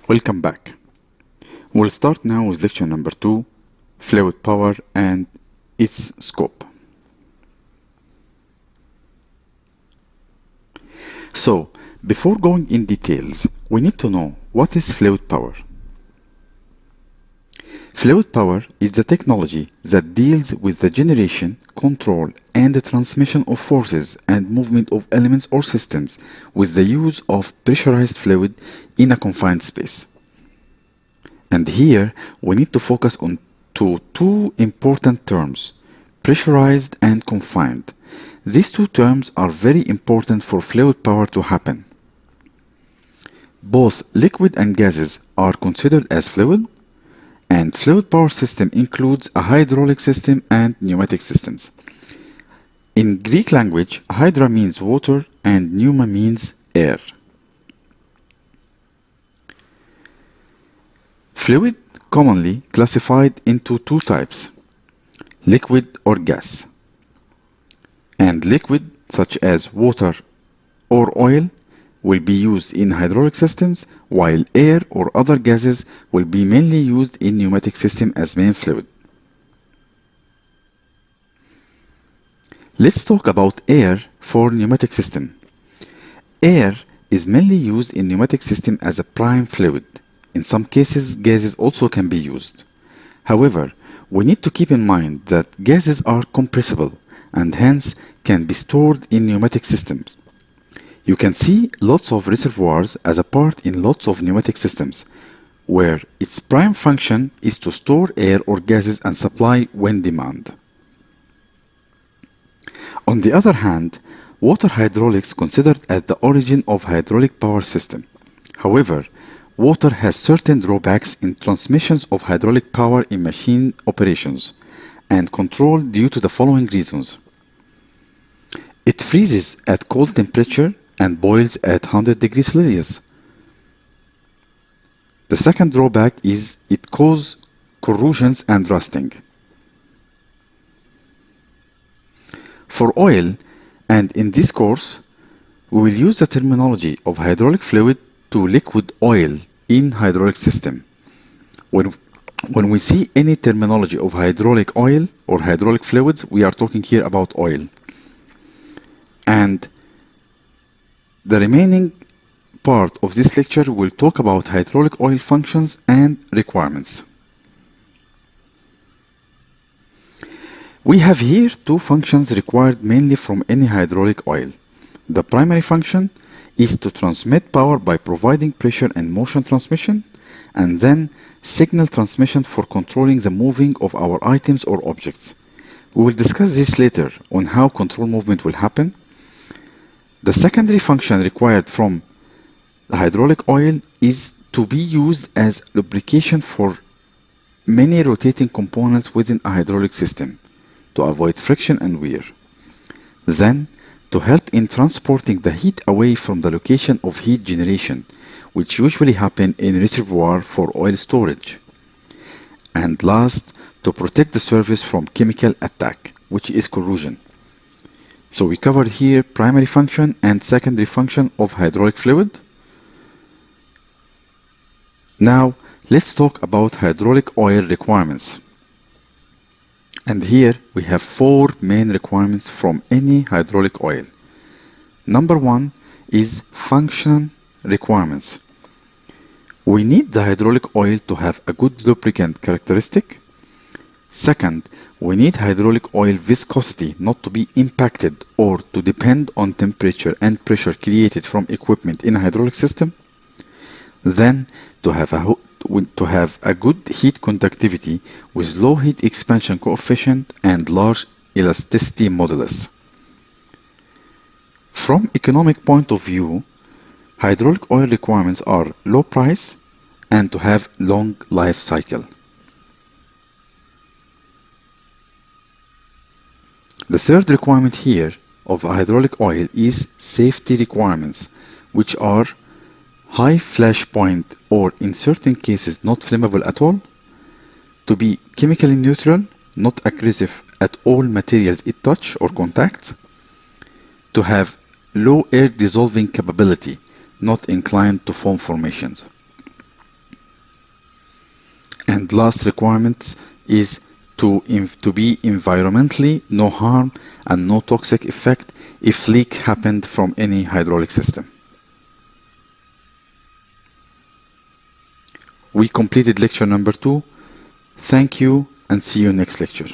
Welcome back. We'll start now with lecture number 2, fluid power and its scope. So, before going in details, we need to know what is fluid power. Fluid power is the technology that deals with the generation, control, and the transmission of forces and movement of elements or systems with the use of pressurized fluid in a confined space. And here we need to focus on two important terms, pressurized and confined. These two terms are very important for fluid power to happen. Both liquid and gases are considered as fluid, and fluid power system includes a hydraulic system and pneumatic systems. In Greek language, hydra means water and pneuma means air. Fluid commonly classified into two types, liquid or gas. And liquid, such as water or oil, will be used in hydraulic systems, while air or other gases will be mainly used in pneumatic system as main fluid. Let's talk about air for pneumatic system. Air is mainly used in pneumatic system as a prime fluid. In some cases, gases also can be used. However, we need to keep in mind that gases are compressible and hence can be stored in pneumatic systems. You can see lots of reservoirs as a part in lots of pneumatic systems, where its prime function is to store air or gases and supply when demand. On the other hand, water hydraulics considered as the origin of hydraulic power system. However, water has certain drawbacks in transmissions of hydraulic power in machine operations and control due to the following reasons. It freezes at cold temperature and boils at 100 degrees Celsius. The second drawback is it causes corrosions and rusting. For oil, and in this course, we will use the terminology of hydraulic fluid to liquid oil in hydraulic system. When we see any terminology of hydraulic oil or hydraulic fluids, we are talking here about oil. And the remaining part of this lecture will talk about hydraulic oil functions and requirements. We have here two functions required mainly from any hydraulic oil. The primary function is to transmit power by providing pressure and motion transmission, and then signal transmission for controlling the moving of our items or objects. We will discuss this later on how control movement will happen. The secondary function required from the hydraulic oil is to be used as lubrication for many rotating components within a hydraulic system to avoid friction and wear. Then, to help in transporting the heat away from the location of heat generation, which usually happen in reservoir for oil storage. And last, to protect the surface from chemical attack, which is corrosion. So we covered here primary function and secondary function of hydraulic fluid. Now let's talk about hydraulic oil requirements. And here we have four main requirements from any hydraulic oil. Number one is function requirements. We need the hydraulic oil to have a good lubricant characteristic. Second, we need hydraulic oil viscosity not to be impacted or to depend on temperature and pressure created from equipment in a hydraulic system. Then, to have a good heat conductivity with low heat expansion coefficient and large elasticity modulus. From economic point of view, hydraulic oil requirements are low price and to have long life cycle. The third requirement here of hydraulic oil is safety requirements, which are high flash point or in certain cases not flammable at all, to be chemically neutral, not aggressive at all materials it touch or contacts, to have low air dissolving capability, not inclined to foam formations. And last requirement is to be environmentally no harm and no toxic effect if leak happened from any hydraulic system. We completed lecture number 2. Thank you and see you next lecture.